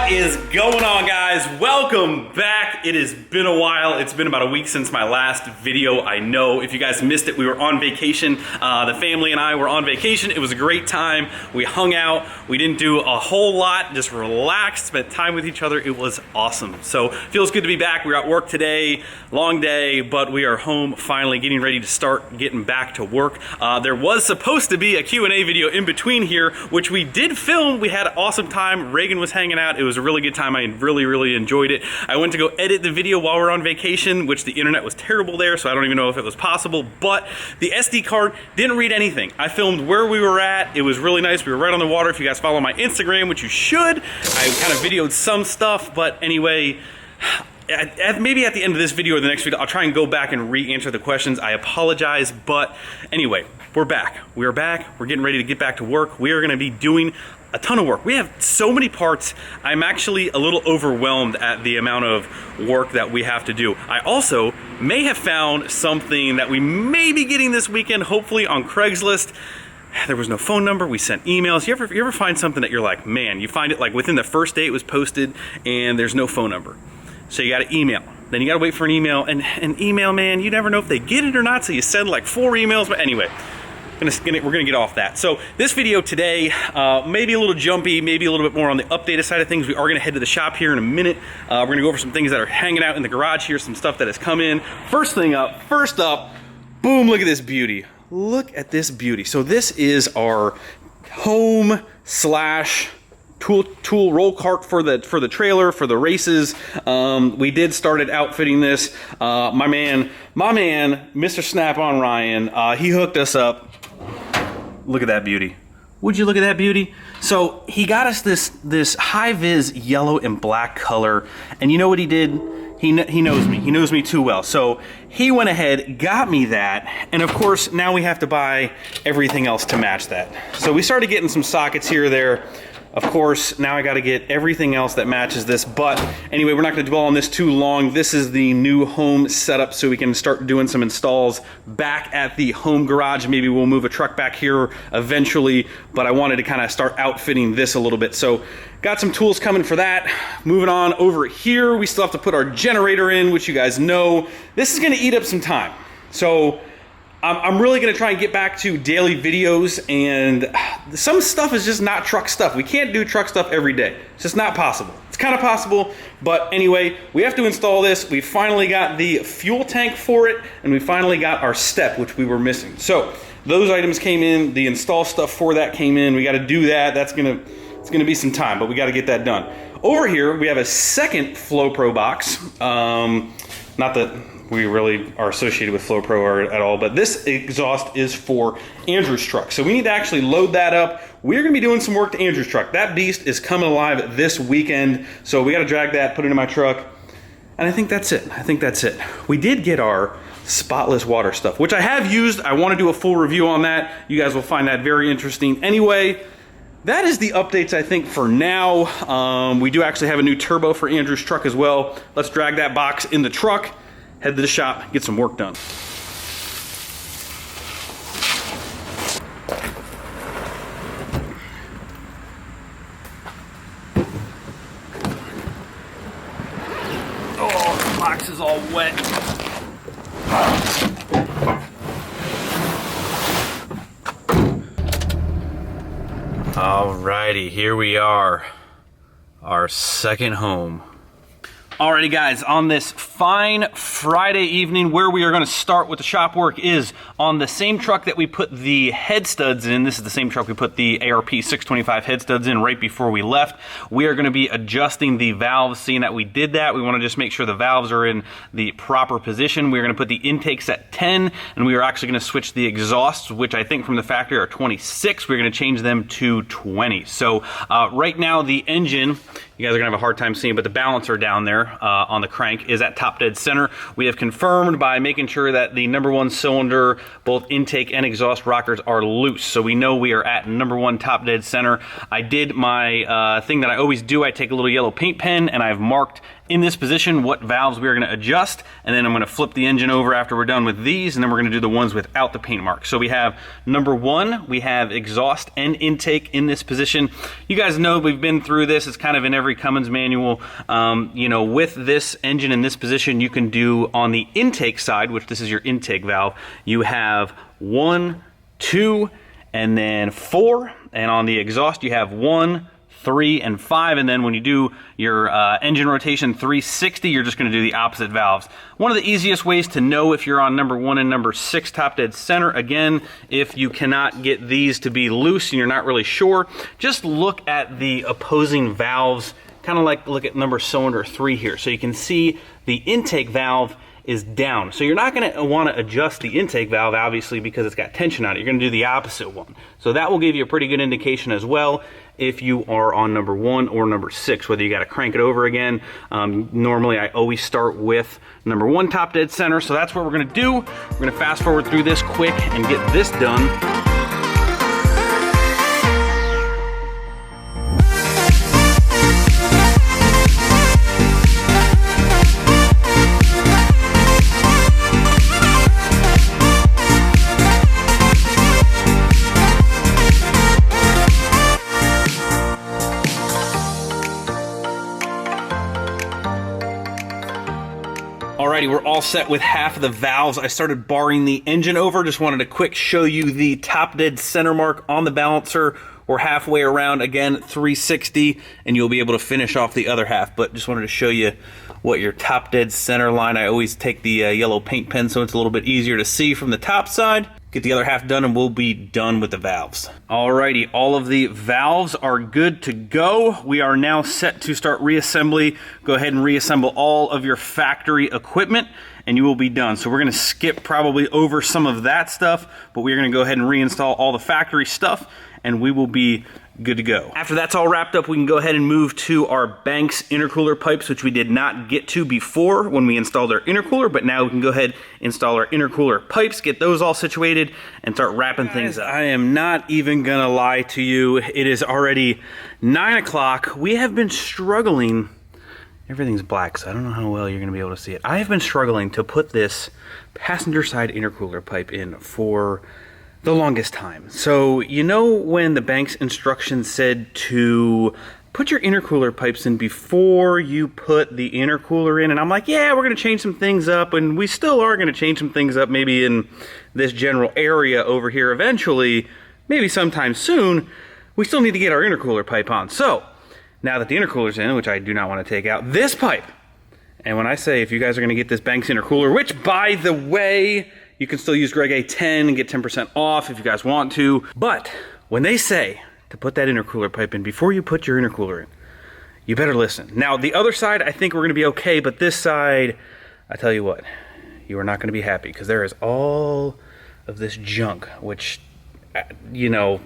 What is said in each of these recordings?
What is going on, guys? Welcome back. It has been a while. It's been about a week since my last video. I know if you guys missed it, we were on vacation. The family and I were on vacation. It was a great time. We hung out. We didn't do a whole lot, just relaxed, spent time with each other. It was awesome. So feels good to be back. We were at work today, long day, but we are home finally, getting ready to start getting back to work. There was supposed to be a Q&A video in between here, which we did film. We had an awesome time. Reagan was hanging out. It was a really good time. I really enjoyed it. I went to go edit the video while we were on vacation, which the internet was terrible there, so I don't even know if it was possible, but the SD card didn't read anything. I filmed where we were at. It was really nice. We were right on the water. If you guys follow my Instagram, which you should, I kind of videoed some stuff, but anyway, maybe at the end of this video or the next video, I'll try and go back and re-answer the questions. I apologize, but anyway, we're back. We are back. We're getting ready to get back to work. We are going to be doing a ton of work. We have so many parts. I'm actually a little overwhelmed at the amount of work that we have to do. I also may have found something that we may be getting this weekend, hopefully on Craigslist. There was no phone number. We sent emails. You ever find something that you're like, man, you find it like within the first day it was posted and there's no phone number. So you got to email. Then you got to wait for an email, and an email, man, you never know if they get it or not. So you send like 4 emails. But anyway, we're gonna get off that. So this video today, maybe a little jumpy, maybe a little bit more on the updated side of things. We are gonna head to the shop here in a minute. We're gonna go over some things that are hanging out in the garage here, some stuff that has come in. First up, boom, look at this beauty. Look at this beauty. So this is our home slash tool roll cart for the trailer, for the races. We did started outfitting this. My man, Mr. Snap On Ryan, he hooked us up. Look at that beauty. Would you look at that beauty? So he got us this high-vis yellow and black color, and you know what he did? He knows me. He knows me too well. So he went ahead, got me that, and of course now we have to buy everything else to match that. So we started getting some sockets here or there. Of course, now I got to get everything else that matches this, but anyway, we're not going to dwell on this too long. This is the new home setup, so we can start doing some installs back at the home garage. Maybe we'll move a truck back here eventually, but I wanted to kind of start outfitting this a little bit. So got some tools coming for that. Moving on over here, we still have to put our generator in, which you guys know. This is going to eat up some time. So I'm really going to try and get back to daily videos, and some stuff is just not truck stuff. We can't do truck stuff every day. It's just not possible. It's kind of possible, but anyway, we have to install this. We finally got the fuel tank for it, and we finally got our step, which we were missing. So those items came in. The install stuff for that came in. We got to do that. It's going to be some time, but we got to get that done. Over here, we have a second FlowPro box. Not that we really are associated with FlowPro at all, but this exhaust is for Andrew's truck. So we need to actually load that up. We're gonna be doing some work to Andrew's truck. That beast is coming alive this weekend. So we gotta drag that, put it in my truck. And I think that's it. We did get our spotless water stuff, which I have used. I wanna do a full review on that. You guys will find that very interesting. Anyway, that is the updates, I think, for now. We do actually have a new turbo for Andrew's truck as well. Let's drag that box in the truck, head to the shop, get some work done. Oh, the box is all wet. Alrighty, here we are, our second home. Alrighty guys, on this fine Friday evening, where we are going to start with the shop work is on the same truck that we put the head studs in. This is the same truck we put the ARP 625 head studs in right before we left. We are going to be adjusting the valves, seeing that we did that. We want to just make sure the valves are in the proper position. We're going to put the intakes at 10, and we are actually going to switch the exhausts, which I think from the factory are 26. We're going to change them to 20. So right now the engine, you guys are gonna have a hard time seeing, but the balancer down there on the crank is at top dead center. We have confirmed by making sure that the #1 cylinder, both intake and exhaust rockers are loose. So we know we are at #1 top dead center. I did my thing that I always do. I take a little yellow paint pen and I've marked in this position what valves we are going to adjust, and then I'm going to flip the engine over after we're done with these, and then we're going to do the ones without the paint mark. So we have number 1, we have exhaust and intake in this position. You guys know we've been through this. It's kind of in every Cummins manual. You know, with this engine in this position, you can do on the intake side, which this is your intake valve, you have 1, 2, and then 4, and on the exhaust you have 1, 3, and 5, and then when you do your engine rotation 360, you're just going to do the opposite valves. One of the easiest ways to know if you're on number 1 and number 6 top dead center, again, if you cannot get these to be loose and you're not really sure, just look at the opposing valves, kind of like look at number cylinder 3 here. So you can see the intake valve is down. So you're not going to want to adjust the intake valve, obviously, because it's got tension on it. You're going to do the opposite one. So that will give you a pretty good indication as well if you are on number 1 or number 6, whether you got to crank it over again. Normally I always start with number 1 top dead center, so that's what we're going to do. We're going to fast forward through this quick and get this done. Alrighty, we're all set with half of the valves. I started barring the engine over. Just wanted to quick show you the top dead center mark on the balancer. We're halfway around, again, 360, and you'll be able to finish off the other half. But just wanted to show you what your top dead center line. I always take the yellow paint pen so it's a little bit easier to see from the top side. Get the other half done and we'll be done with the valves. Alrighty, all of the valves are good to go. We are now set to start reassembly. Go ahead and reassemble all of your factory equipment and you will be done. So we're gonna skip probably over some of that stuff, but we're gonna go ahead and reinstall all the factory stuff and we will be good to go. After that's all wrapped up, we can go ahead and move to our Banks intercooler pipes, which we did not get to before when we installed our intercooler, but now we can go ahead and install our intercooler pipes, get those all situated, and start wrapping things up. I am not even gonna lie to you. It is already 9 o'clock. We have been struggling. Everything's black, so I don't know how well you're gonna be able to see it. I have been struggling to put this passenger side intercooler pipe in for the longest time. So, you know when the Banks instructions said to put your intercooler pipes in before you put the intercooler in, and I'm like, yeah, we're gonna change some things up, and we still are gonna change some things up maybe in this general area over here eventually, maybe sometime soon. We still need to get our intercooler pipe on. So, now that the intercooler's in, which I do not want to take out, this pipe, and when I say if you guys are gonna get this Banks intercooler, which by the way, you can still use GREGA 10 and get 10% off if you guys want to. But when they say to put that intercooler pipe in before you put your intercooler in, you better listen. Now, the other side, I think we're going to be okay, but this side, I tell you what, you are not going to be happy because there is all of this junk, which, you know,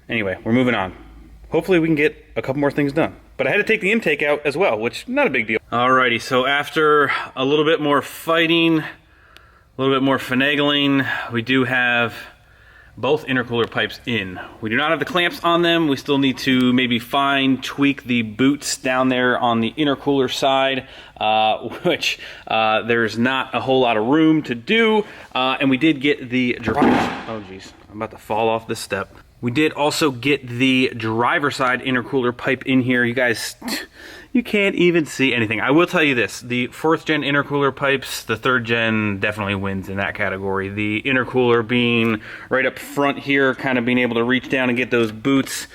Anyway, we're moving on. Hopefully we can get a couple more things done. But I had to take the intake out as well, which not a big deal. Alrighty, so after a little bit more fighting, a little bit more finagling, we do have both intercooler pipes in. We do not have the clamps on them. We still need to maybe fine tweak the boots down there on the intercooler side, which there's not a whole lot of room to do. And we did get the driver. Oh geez, I'm about to fall off this step. We did also get the driver side intercooler pipe in here. You guys, you can't even see anything. I will tell you this, the 4th gen intercooler pipes, the 3rd gen definitely wins in that category. The intercooler being right up front here, kind of being able to reach down and get those boots,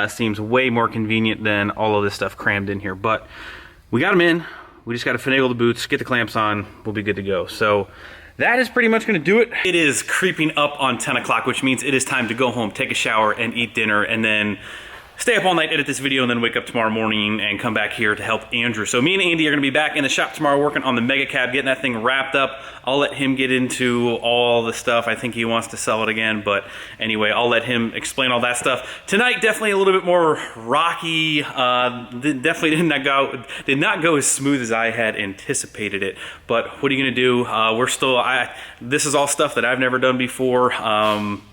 seems way more convenient than all of this stuff crammed in here. But we got them in. We just got to finagle the boots, get the clamps on, we'll be good to go. So that is pretty much gonna do it. It is creeping up on 10 o'clock, which means it is time to go home, take a shower, and eat dinner, and then stay up all night, edit this video, and then wake up tomorrow morning and come back here to help Andrew. So me and Andy are gonna be back in the shop tomorrow working on the Mega Cab, getting that thing wrapped up. I'll let him get into all the stuff. I think he wants to sell it again, but anyway, I'll let him explain all that stuff. Tonight, definitely a little bit more rocky. Definitely did not go as smooth as I had anticipated it, but what are you gonna do? This is all stuff that I've never done before.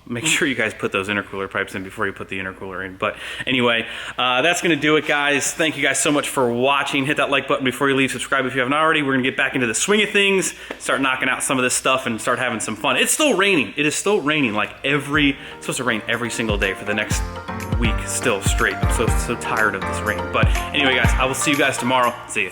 make sure you guys put those intercooler pipes in before you put the intercooler in. But anyway, that's gonna do it, guys. Thank you guys so much for watching. Hit that like button before you leave. Subscribe if you haven't already. We're gonna get back into the swing of things, start knocking out some of this stuff and start having some fun. It's still raining. It is still raining like it's supposed to rain every single day for the next week still straight. I'm so tired of this rain. But anyway, guys, I will see you guys tomorrow. See you.